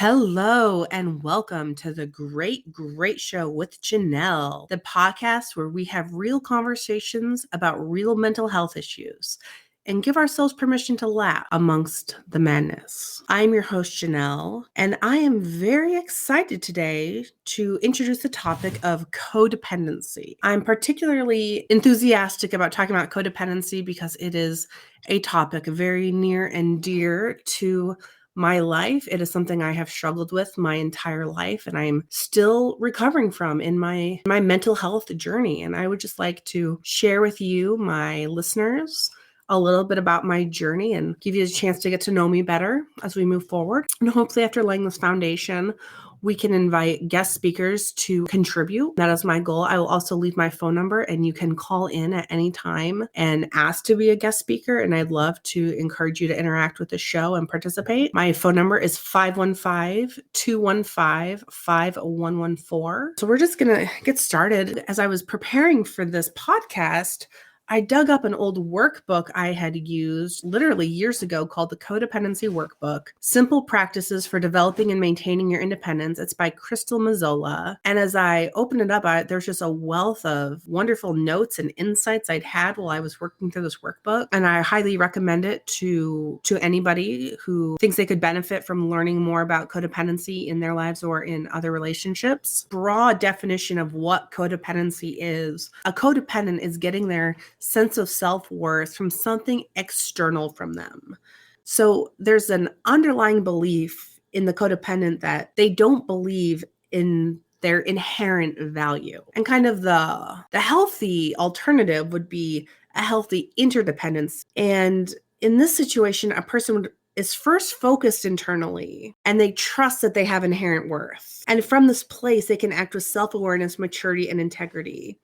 Hello and welcome to the Great Show with Jenell, the podcast where we have real conversations about real mental health issues and give ourselves permission to laugh amongst the madness. I'm your host, Jenell, and I am very excited today to introduce the topic of codependency. I'm particularly enthusiastic about talking about codependency because it is a topic very near and dear to my life. It is something I have struggled with my entire life and I'm still recovering from in my mental health journey. And I would just like to share with you, my listeners, a little bit about my journey and give you a chance to get to know me better as we move forward. And hopefully after laying this foundation, we can invite guest speakers to contribute. That is my goal. I will also leave my phone number and you can call in at any time and ask to be a guest speaker. And I'd love to encourage you to interact with the show and participate. My phone number is 515-215-5114. So we're just going to get started. As I was preparing for this podcast, I dug up an old workbook I had used literally years ago called the Codependency Workbook, Simple Practices for Developing and Maintaining Your Independence. It's by Crystal Mazzola. And as I opened it up, there's just a wealth of wonderful notes and insights I'd had while I was working through this workbook. And I highly recommend it to anybody who thinks they could benefit from learning more about codependency in their lives or in other relationships. Broad definition of what codependency is. A codependent is getting their sense of self-worth from something external from them. So there's an underlying belief in the codependent that they don't believe in their inherent value. And kind of the healthy alternative would be a healthy interdependence. And in this situation, a person is first focused internally and they trust that they have inherent worth. And from this place, they can act with self-awareness, maturity, and integrity.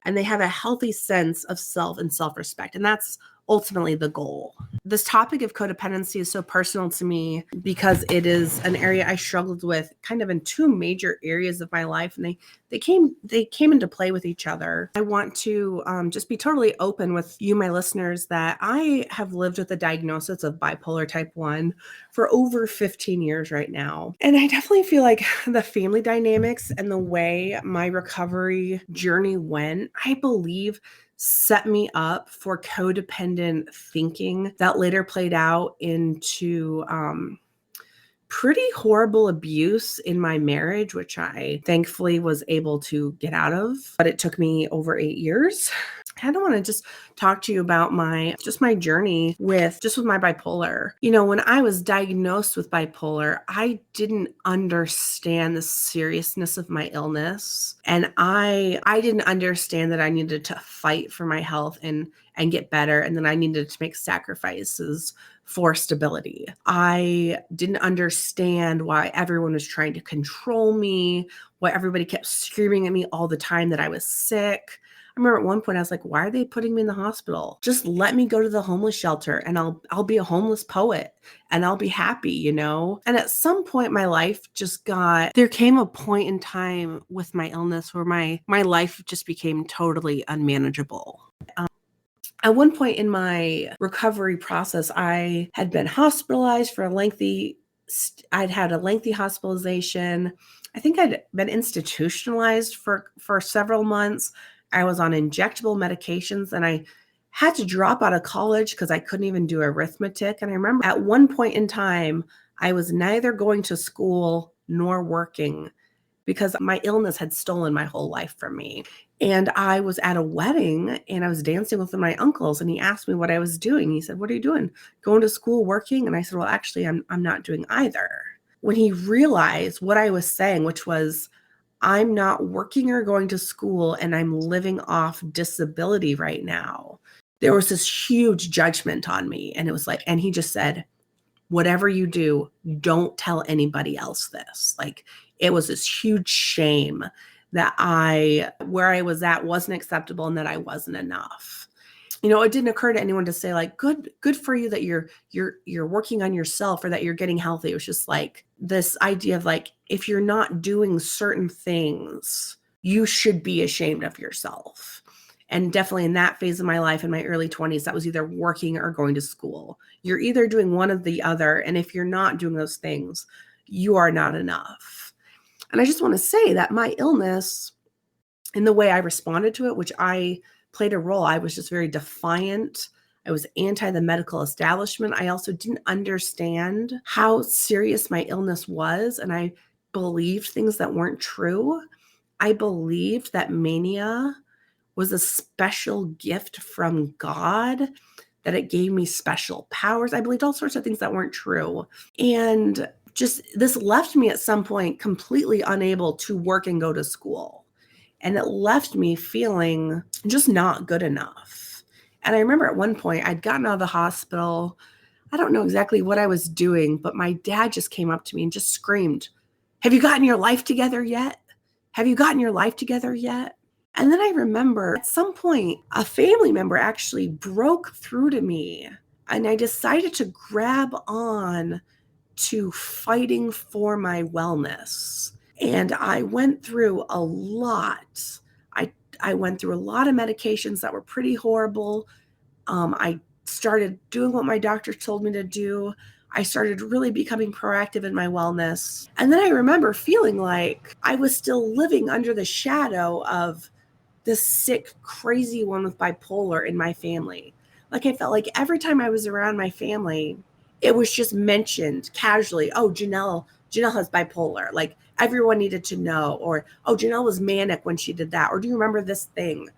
And they have a healthy sense of self and self-respect. And that's ultimately the goal. This topic of codependency is so personal to me because it is an area I struggled with kind of in two major areas of my life. And they came into play with each other. I want to just be totally open with you, my listeners, that I have lived with the diagnosis of bipolar type 1 for over 15 years right now. And I definitely feel like the family dynamics and the way my recovery journey went, I believe, set me up for codependent thinking that later played out into pretty horrible abuse in my marriage, which I thankfully was able to get out of, but it took me over 8 years. I kind of want to just talk to you about my journey with my bipolar. You know, when I was diagnosed with bipolar, I didn't understand the seriousness of my illness. And I didn't understand that I needed to fight for my health and get better. And then I needed to make sacrifices for stability. I didn't understand why everyone was trying to control me, why everybody kept screaming at me all the time that I was sick. I remember at one point I was like, why are they putting me in the hospital? Just let me go to the homeless shelter and I'll be a homeless poet and I'll be happy, you know? And at some point my life there came a point in time with my illness where my life just became totally unmanageable. At one point in my recovery process, I had been hospitalized for I'd had a lengthy hospitalization. I think I'd been institutionalized for several months. I was on injectable medications and I had to drop out of college because I couldn't even do arithmetic. And I remember at one point in time, I was neither going to school nor working because my illness had stolen my whole life from me. And I was at a wedding and I was dancing with my uncles and he asked me what I was doing. He said, "What are you doing? Going to school, working?" And I said, "Well, actually, I'm not doing either." When he realized what I was saying, which was, I'm not working or going to school and I'm living off disability right now, there was this huge judgment on me. And it was like, and he just said, "Whatever you do, don't tell anybody else this." Like, it was this huge shame that where I was at wasn't acceptable and that I wasn't enough. You know, it didn't occur to anyone to say like, good for you that you're working on yourself or that you're getting healthy. It was just like this idea of like, if you're not doing certain things, you should be ashamed of yourself. And definitely in that phase of my life, in my early 20s, that was either working or going to school. You're either doing one or the other. And if you're not doing those things, you are not enough. And I just want to say that my illness, in the way I responded to it, which I played a role, I was just very defiant. I was anti the medical establishment. I also didn't understand how serious my illness was, and I believed things that weren't true. I believed that mania was a special gift from God, that it gave me special powers. I believed all sorts of things that weren't true. And just this left me at some point completely unable to work and go to school. And it left me feeling just not good enough. And I remember at one point I'd gotten out of the hospital. I don't know exactly what I was doing, but my dad just came up to me and just screamed, "Have you gotten your life together yet? Have you gotten your life together yet?" And then I remember at some point, a family member actually broke through to me, and I decided to grab on to fighting for my wellness. And I went through a lot. I went through a lot of medications that were pretty horrible. I started doing what my doctor told me to do. I started really becoming proactive in my wellness. And then I remember feeling like I was still living under the shadow of this sick, crazy one with bipolar in my family. Like I felt like every time I was around my family, it was just mentioned casually, "Oh, Jenell has bipolar." Like everyone needed to know. Or, "Oh, Jenell was manic when she did that." Or, "Do you remember this thing?"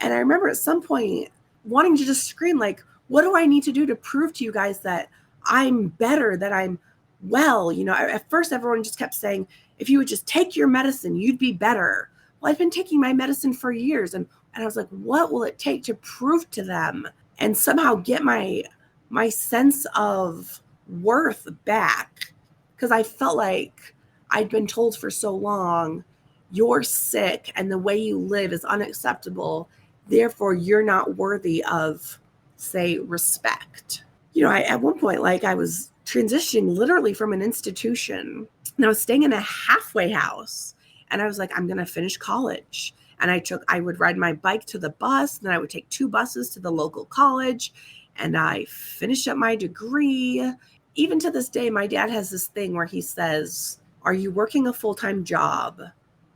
And I remember at some point wanting to just scream, like, "What do I need to do to prove to you guys that I'm better, that I'm well?" At first everyone just kept saying, "If you would just take your medicine, you'd be better." Well, I've been taking my medicine for years. And I was like, what will it take to prove to them and somehow get my sense of worth back? Because I felt like I'd been told for so long, you're sick and the way you live is unacceptable. Therefore, you're not worthy of, say, respect. At one point, like I was transitioning literally from an institution, and I was staying in a halfway house. And I was like, I'm going to finish college. And I would ride my bike to the bus, then I would take 2 buses to the local college, and I finished up my degree. Even to this day, my dad has this thing where he says, "Are you working a full-time job?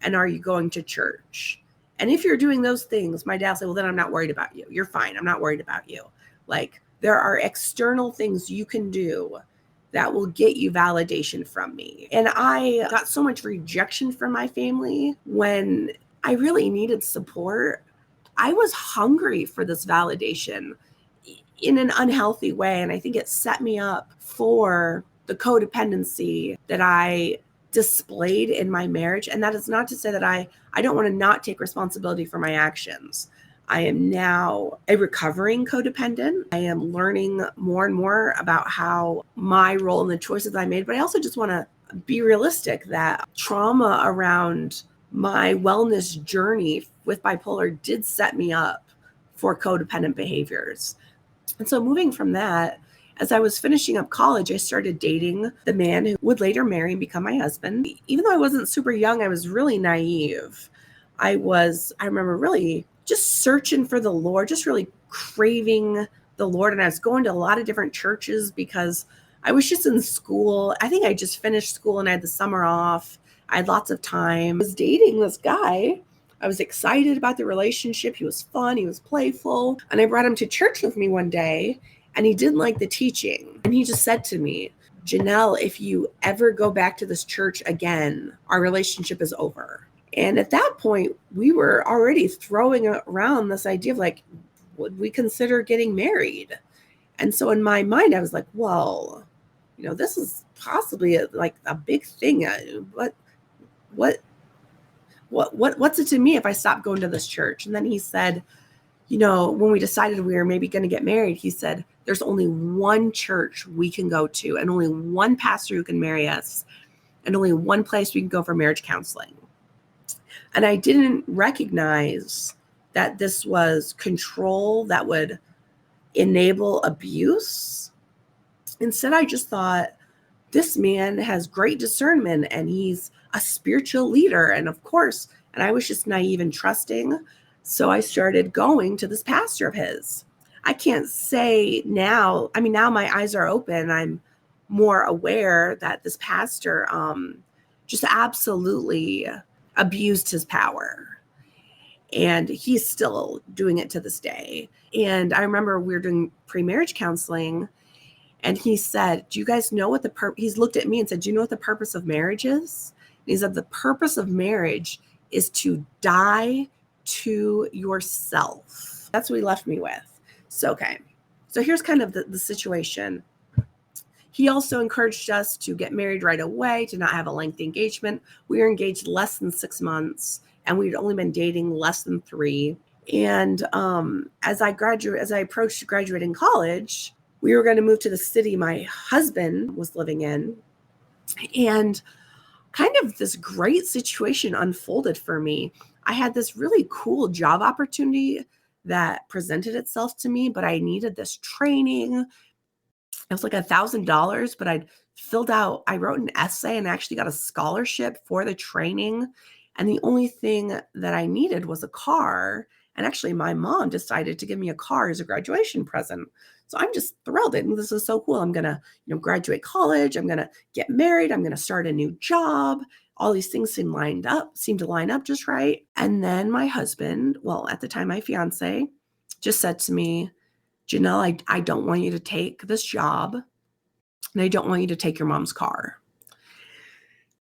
And are you going to church?" And if you're doing those things, my dad said, "Well, then I'm not worried about you. You're fine. I'm not worried about you." Like, there are external things you can do that will get you validation from me. And I got so much rejection from my family when I really needed support. I was hungry for this validation in an unhealthy way. And I think it set me up for the codependency that I displayed in my marriage. And that is not to say that I don't want to not take responsibility for my actions. I am now a recovering codependent. I am learning more and more about how my role in the choices I made, but I also just want to be realistic that trauma around my wellness journey with bipolar did set me up for codependent behaviors. And so moving from that, as I was finishing up college, I started dating the man who would later marry and become my husband. Even though I wasn't super young, I was really naive. I remember really just searching for the Lord, just really craving the Lord. And I was going to a lot of different churches because I was just in school. I think I just finished school and I had the summer off. I had lots of time. I was dating this guy. I was excited about the relationship. He was fun. He was playful. And I brought him to church with me one day, and he didn't like the teaching. And he just said to me, "Jenell, if you ever go back to this church again, our relationship is over." And at that point, we were already throwing around this idea of like, would we consider getting married? And so in my mind, I was like, well, this is possibly a big thing. What's it to me if I stop going to this church? And then he said, when we decided we were maybe going to get married, he said, there's only one church we can go to and only one pastor who can marry us and only one place we can go for marriage counseling. And I didn't recognize that this was control that would enable abuse. Instead, I just thought, this man has great discernment and he's a spiritual leader. And of course, and I was just naive and trusting. So I started going to this pastor of his. I can't say now, now my eyes are open. I'm more aware that this pastor just absolutely abused his power. And he's still doing it to this day. And I remember we were doing pre-marriage counseling, and he said, do you guys know what he's looked at me and said, do you know what the purpose of marriage is? And he said, the purpose of marriage is to die to yourself. That's what he left me with. So, okay. So here's kind of the situation. He also encouraged us to get married right away, to not have a lengthy engagement. We were engaged less than 6 months, and we'd only been dating less than 3. And as I approached graduating college, we were going to move to the city my husband was living in. And kind of this great situation unfolded for me. I had this really cool job opportunity that presented itself to me, but I needed this training. It was like $1,000, but I wrote an essay and actually got a scholarship for the training. And the only thing that I needed was a car. And actually my mom decided to give me a car as a graduation present. So I'm just thrilled. And this is so cool. I'm going to, graduate college. I'm going to get married. I'm going to start a new job. All these things seemed to line up just right. And then my husband, well, at the time, my fiance, just said to me, Jenell, I don't want you to take this job, and I don't want you to take your mom's car.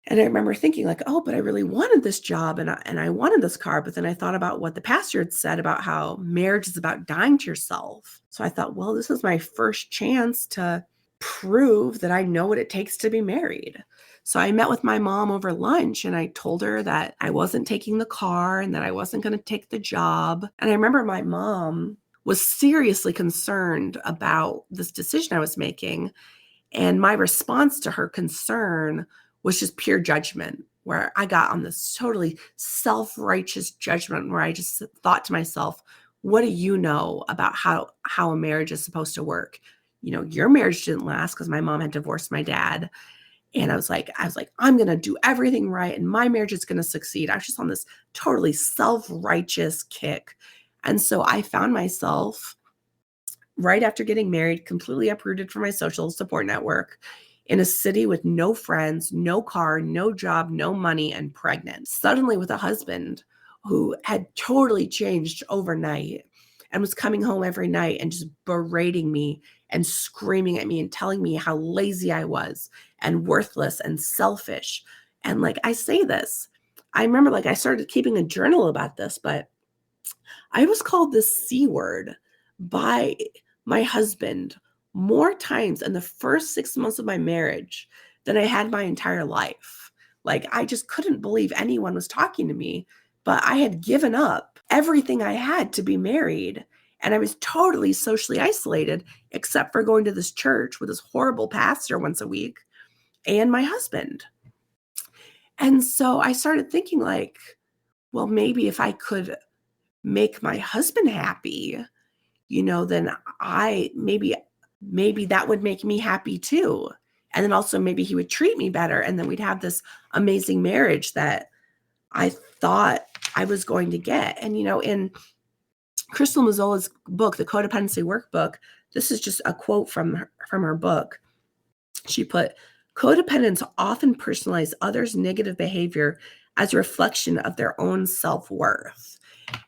And I remember thinking like, oh, but I really wanted this job and I wanted this car. But then I thought about what the pastor had said about how marriage is about dying to yourself. So I thought, well, this is my first chance to prove that I know what it takes to be married. So I met with my mom over lunch, and I told her that I wasn't taking the car and that I wasn't going to take the job. And I remember my mom was seriously concerned about this decision I was making. And my response to her concern was just pure judgment, where I got on this totally self-righteous judgment where I just thought to myself, what do you know about how a marriage is supposed to work? Your marriage didn't last because my mom had divorced my dad. And I was like, I'm going to do everything right, and my marriage is going to succeed. I was just on this totally self-righteous kick. And so I found myself right after getting married, completely uprooted from my social support network, in a city with no friends, no car, no job, no money, and pregnant. Suddenly with a husband who had totally changed overnight and was coming home every night and just berating me and screaming at me and telling me how lazy I was and worthless and selfish. And I say this, I remember I started keeping a journal about this, but I was called the C word by my husband more times in the first 6 months of my marriage than I had my entire life. I just couldn't believe anyone was talking to me, but I had given up everything I had to be married. And I was totally socially isolated, except for going to this church with this horrible pastor once a week and my husband. And so I started thinking well, maybe if I could make my husband happy, then maybe that would make me happy too. And then also maybe he would treat me better. And then we'd have this amazing marriage that I thought I was going to get. And, in Crystal Mazzola's book, The Codependency Workbook, this is just a quote from her book. She put, codependents often personalize others' negative behavior as a reflection of their own self-worth.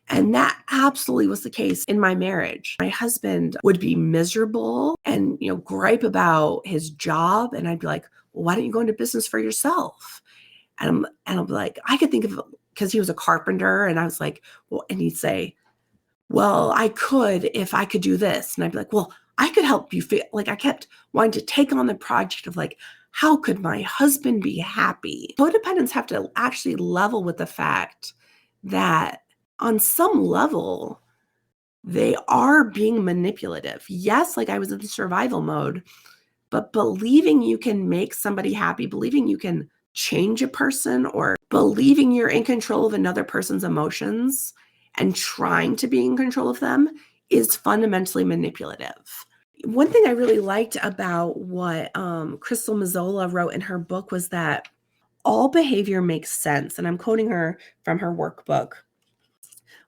And that absolutely was the case in my marriage. My husband would be miserable and, gripe about his job. And I'd be like, well, why don't you go into business for yourself? And I'll be like, I could think of, because he was a carpenter. And I was like, well, and he'd say, well, I could if I could do this. And I'd be like, well, I could help you feel. I kept wanting to take on the project of how could my husband be happy? Codependents have to actually level with the fact that on some level, they are being manipulative. Yes, I was in the survival mode, but believing you can make somebody happy, believing you can change a person, or believing you're in control of another person's emotions and trying to be in control of them is fundamentally manipulative. One thing I really liked about what Crystal Mazzola wrote in her book was that all behavior makes sense. And I'm quoting her from her workbook.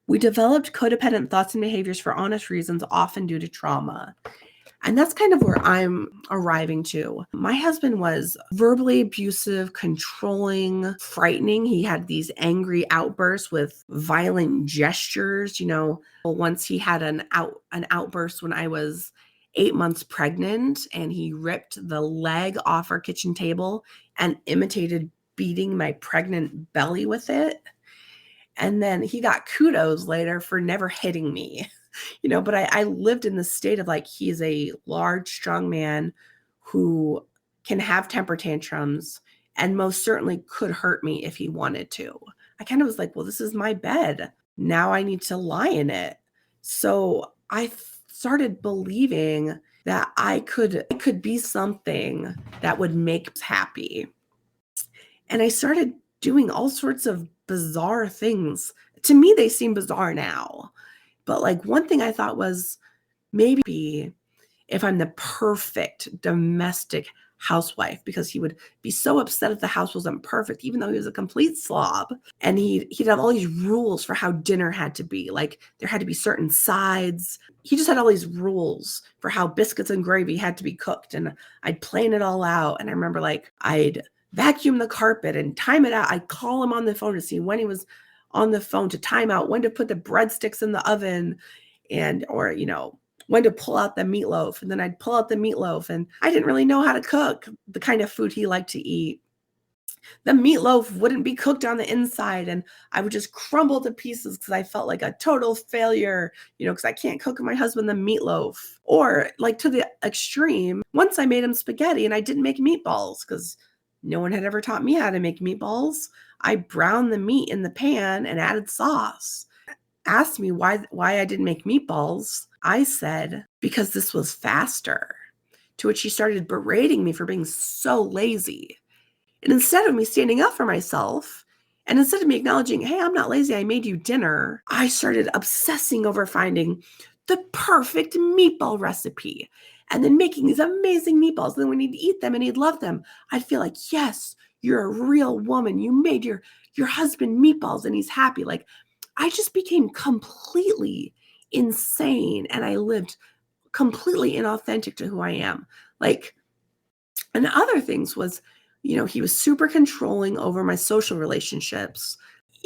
We developed codependent thoughts and behaviors for honest reasons, often due to trauma. And that's kind of where I'm arriving to. My husband was verbally abusive, controlling, frightening. He had these angry outbursts with violent gestures. Once he had an outburst when I was 8 months pregnant, and he ripped the leg off our kitchen table and imitated beating my pregnant belly with it. And then he got kudos later for never hitting me. But I lived in the state of like, he's a large, strong man who can have temper tantrums and most certainly could hurt me if he wanted to. I kind of was like, well, this is my bed. Now I need to lie in it. So I started believing that I could be something that would make us happy. And I started doing all sorts of bizarre things. To me, they seem bizarre now. But like one thing I thought was maybe if I'm the perfect domestic housewife, because he would be so upset if the house wasn't perfect, even though he was a complete slob. And he'd have all these rules for how dinner had to be. Like there had to be certain sides. He just had all these rules for how biscuits and gravy had to be cooked. And I'd plan it all out. And I remember like I'd vacuum the carpet and time it out. I'd call him on the phone to see when he was on the phone to time out when to put the breadsticks in the oven or when to pull out the meatloaf. And then I'd pull out the meatloaf, and I didn't really know how to cook the kind of food he liked to eat. The meatloaf wouldn't be cooked on the inside, and I would just crumble to pieces because I felt like a total failure, because I can't cook my husband the meatloaf. Or like to the extreme, once I made him spaghetti and I didn't make meatballs because no one had ever taught me how to make meatballs. I browned the meat in the pan and added sauce. Asked me why I didn't make meatballs. I said, because this was faster. To which she started berating me for being so lazy. And instead of me standing up for myself, and instead of me acknowledging, hey, I'm not lazy, I made you dinner, I started obsessing over finding the perfect meatball recipe and then making these amazing meatballs. Then when he'd eat them and he'd love them, I'd feel like, yes, you're a real woman. You made your husband meatballs and he's happy. Like I just became completely insane, and I lived completely inauthentic to who I am. Like, and other things was, he was super controlling over my social relationships.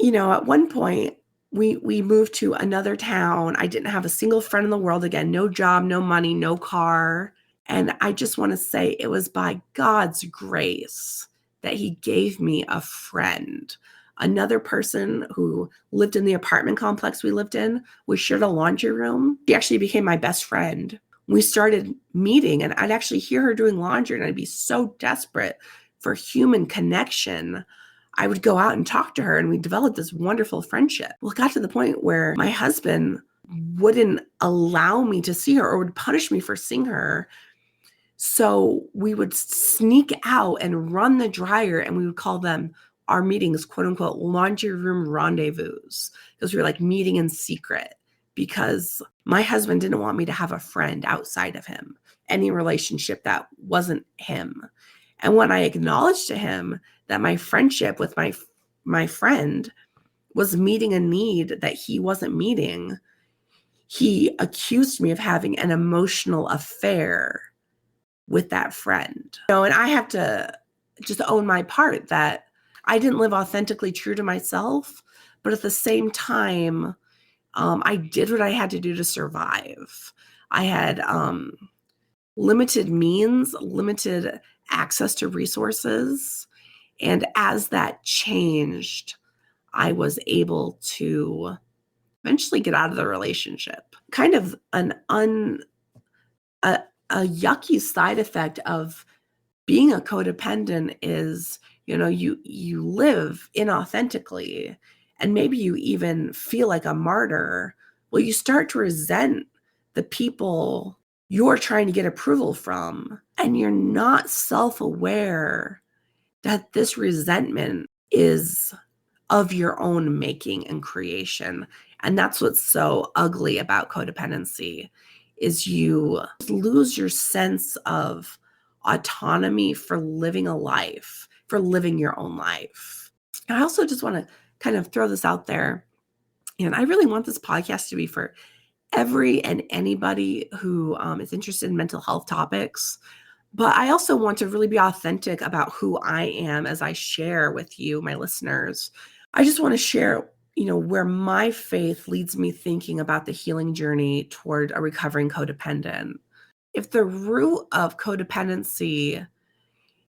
At one point we moved to another town. I didn't have a single friend in the world again, no job, no money, no car. And I just want to say it was by God's grace that he gave me a friend. Another person who lived in the apartment complex we lived in. We shared a laundry room. She actually became my best friend. We started meeting, and I'd actually hear her doing laundry, and I'd be so desperate for human connection. I would go out and talk to her, and we developed this wonderful friendship. Well, it got to the point where my husband wouldn't allow me to see her or would punish me for seeing her. So we would sneak out and run the dryer, and we would call them our meetings, quote unquote, laundry room rendezvous, because we were like meeting in secret, because my husband didn't want me to have a friend outside of him, any relationship that wasn't him. And when I acknowledged to him that my friendship with my friend was meeting a need that he wasn't meeting, he accused me of having an emotional affair with that friend. And I have to just own my part that I didn't live authentically true to myself, but at the same time, I did what I had to do to survive. I had limited means, limited access to resources. And as that changed, I was able to eventually get out of the relationship. Kind of a yucky side effect of being a codependent is, you live inauthentically, and maybe you even feel like a martyr. Well, you start to resent the people you're trying to get approval from, and you're not self-aware that this resentment is of your own making and creation. And that's what's so ugly about codependency, is you lose your sense of autonomy for living a life, for living your own life. And I also just want to kind of throw this out there. And I really want this podcast to be for every and anybody who is interested in mental health topics. But I also want to really be authentic about who I am as I share with you, my listeners. I just want to share, where my faith leads me thinking about the healing journey toward a recovering codependent. If the root of codependency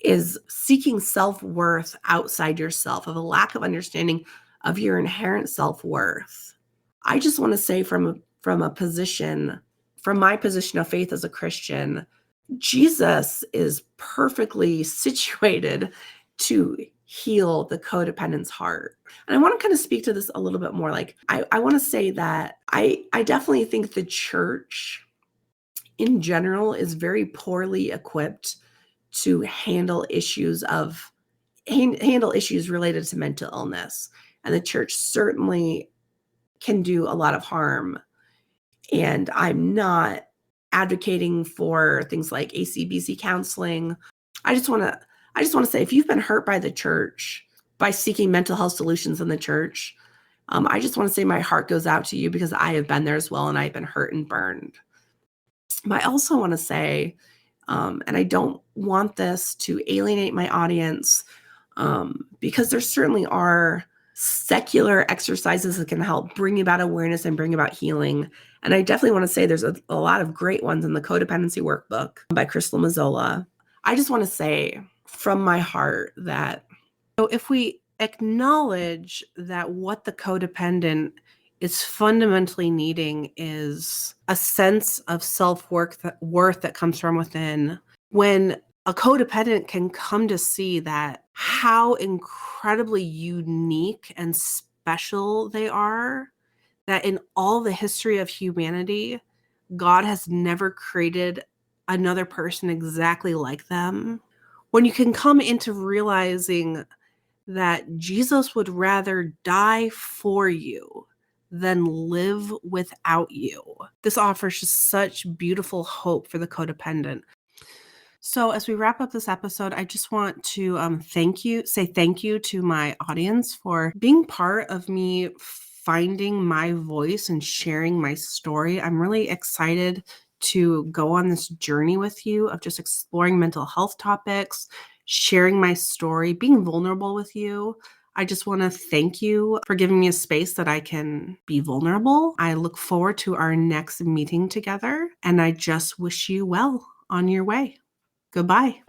is seeking self-worth outside yourself, of a lack of understanding of your inherent self-worth, I just want to say from my position of faith as a Christian, Jesus is perfectly situated to heal the codependent's heart. And I want to kind of speak to this a little bit more. Like, I want to say that I definitely think the church in general is very poorly equipped to handle issues related to mental illness. And the church certainly can do a lot of harm. And I'm not advocating for things like ACBC counseling. I just want to say, if you've been hurt by the church, by seeking mental health solutions in the church, I just want to say my heart goes out to you, because I have been there as well, and I've been hurt and burned. But I also want to say, and I don't want this to alienate my audience, because there certainly are secular exercises that can help bring about awareness and bring about healing. And I definitely want to say there's a lot of great ones in the Codependency Workbook by Crystal Mazzola. I just want to say from my heart that, if we acknowledge that what the codependent is fundamentally needing is a sense of self-worth that comes from within, when a codependent can come to see that how incredibly unique and special they are, that in all the history of humanity, God has never created another person exactly like them. When you can come into realizing that Jesus would rather die for you than live without you, this offers just such beautiful hope for the codependent. So as we wrap up this episode, I just want to say thank you to my audience for being part of me finding my voice and sharing my story. I'm really excited to go on this journey with you of just exploring mental health topics, sharing my story, being vulnerable with you. I just want to thank you for giving me a space that I can be vulnerable. I look forward to our next meeting together, and I just wish you well on your way. Goodbye.